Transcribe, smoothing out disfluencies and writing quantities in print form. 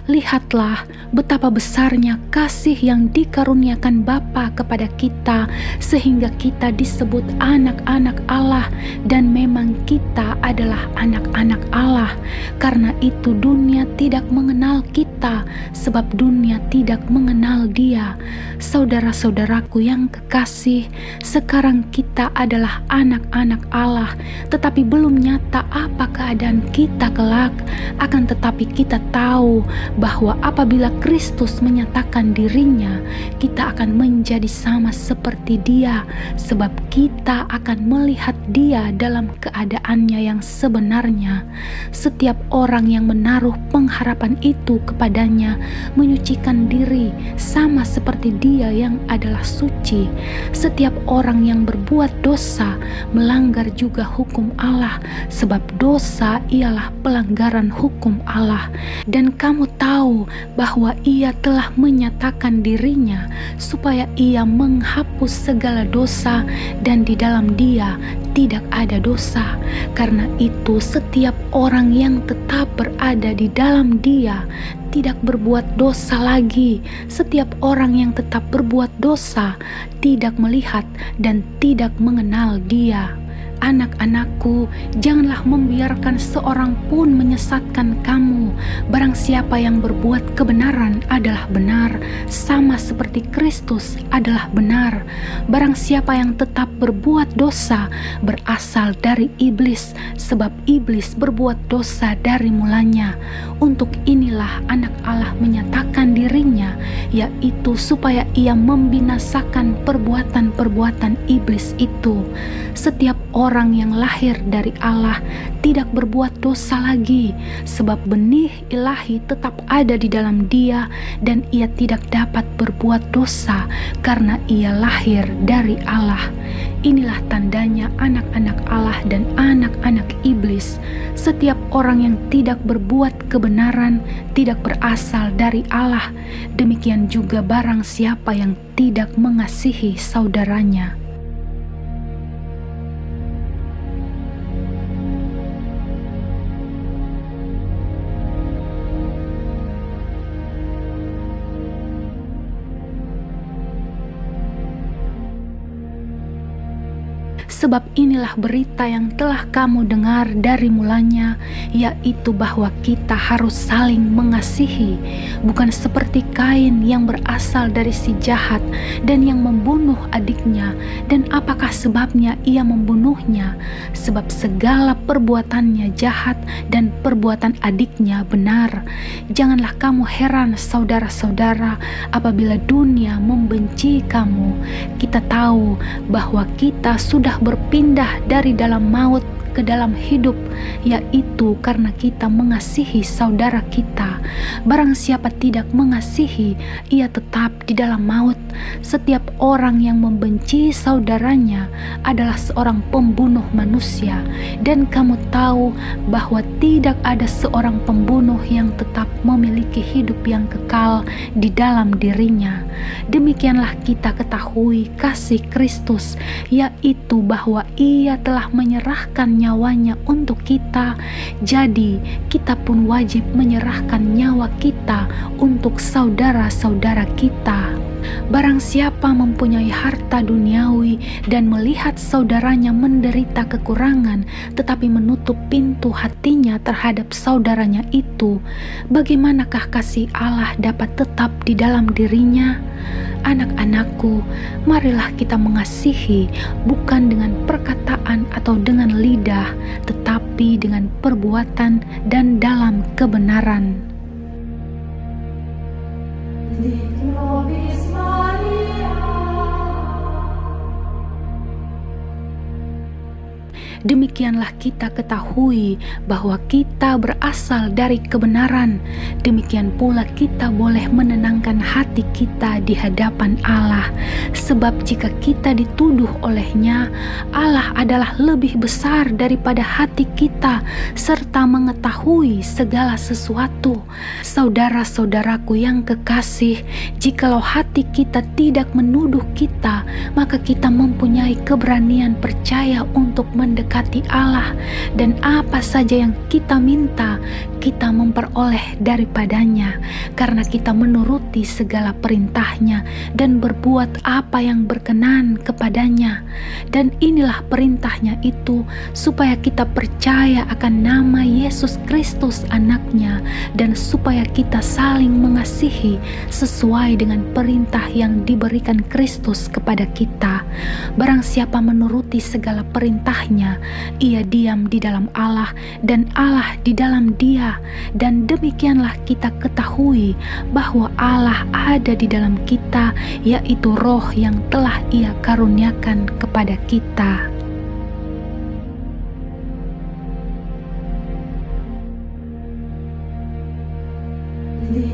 Lihatlah betapa besarnya kasih yang dikaruniakan Bapa kepada kita, sehingga kita disebut anak-anak Allah, dan memang kita adalah anak-anak Allah. Karena itu dunia tidak mengenal kita, sebab dunia tidak mengenal Dia. Saudara-saudaraku yang kekasih, sekarang kita adalah anak-anak Allah, tetapi belum nyata apa keadaan kita kelak. Akan tetapi kita tahu bahwa apabila Kristus menyatakan dirinya, kita akan menjadi sama seperti Dia, sebab kita akan melihat Dia dalam keadaannya yang sebenarnya. Setiap orang yang menaruh pengharapan itu kepadanya menyucikan diri sama seperti Dia yang adalah suci. Setiap orang yang berbuat dosa melanggar juga hukum Allah, sebab dosa ialah pelanggaran hukum Allah. Dan kamu tahu bahwa Ia telah menyatakan dirinya supaya Ia menghapus segala dosa, dan di dalam Dia tidak ada dosa. Karena itu setiap orang yang tetap berada di dalam Dia tidak berbuat dosa lagi. Setiap orang yang tetap berbuat dosa tidak melihat dan tidak mengenal Dia. Anak-anakku, janganlah membiarkan seorang pun menyesatkan kamu. Barang siapa yang berbuat kebenaran adalah benar, sama seperti Kristus adalah benar. Barang siapa yang tetap berbuat dosa berasal dari iblis, sebab iblis berbuat dosa dari mulanya. Untuk inilah anak Allah menyatakan dirinya, yaitu supaya Ia membinasakan perbuatan-perbuatan iblis itu. Setiap orang yang lahir dari Allah tidak berbuat dosa lagi, sebab benih ilahi tetap ada di dalam Dia, dan ia tidak dapat berbuat dosa karena ia lahir dari Allah. Inilah tandanya anak-anak Allah dan anak-anak iblis. Setiap orang yang tidak berbuat kebenaran tidak berasal dari Allah. Demikian juga barang siapa yang tidak mengasihi saudaranya. Sebab inilah berita yang telah kamu dengar dari mulanya, yaitu bahwa kita harus saling mengasihi, bukan seperti Kain yang berasal dari si jahat dan yang membunuh adiknya. Dan apakah sebabnya ia membunuhnya? Sebab segala perbuatannya jahat dan perbuatan adiknya benar. Janganlah kamu heran, saudara-saudara, apabila dunia membenci kamu. Kita tahu bahwa kita sudah berpindah dari dalam maut ke dalam hidup, yaitu karena kita mengasihi saudara kita. Barang siapa tidak mengasihi, ia tetap di dalam maut. Setiap orang yang membenci saudaranya adalah seorang pembunuh manusia, dan kamu tahu bahwa tidak ada seorang pembunuh yang tetap memiliki hidup yang kekal di dalam dirinya. Demikianlah kita ketahui kasih Kristus, yaitu bahwa Ia telah menyerahkan nyawanya untuk kita. Jadi kita pun wajib menyerahkan nyawa kita untuk saudara-saudara kita. Barang siapa mempunyai harta duniawi dan melihat saudaranya menderita kekurangan, tetapi menutup pintu hatinya terhadap saudaranya itu, bagaimanakah kasih Allah dapat tetap di dalam dirinya? Anak-anakku, marilah kita mengasihi, bukan dengan perkataan atau dengan lidah, tetapi dengan perbuatan dan dalam kebenaran. Demikianlah kita ketahui bahwa kita berasal dari kebenaran. Demikian pula kita boleh menenangkan hati kita di hadapan Allah. Sebab jika kita dituduh olehnya, Allah adalah lebih besar daripada hati kita, serta mengetahui segala sesuatu. Saudara-saudaraku yang kekasih, jikalau hati kita tidak menuduh kita, maka kita mempunyai keberanian percaya untuk mendekati diberkati Allah, dan apa saja yang kita minta, kita memperoleh daripadanya, karena kita menuruti segala perintahnya dan berbuat apa yang berkenan kepadanya. Dan inilah perintahnya itu, supaya kita percaya akan nama Yesus Kristus anaknya, dan supaya kita saling mengasihi sesuai dengan perintah yang diberikan Kristus kepada kita. Barang siapa menuruti segala perintahnya, ia diam di dalam Allah dan Allah di dalam dia. Dan demikianlah kita ketahui bahwa Allah ada di dalam kita, yaitu Roh yang telah Ia karuniakan kepada kita. Di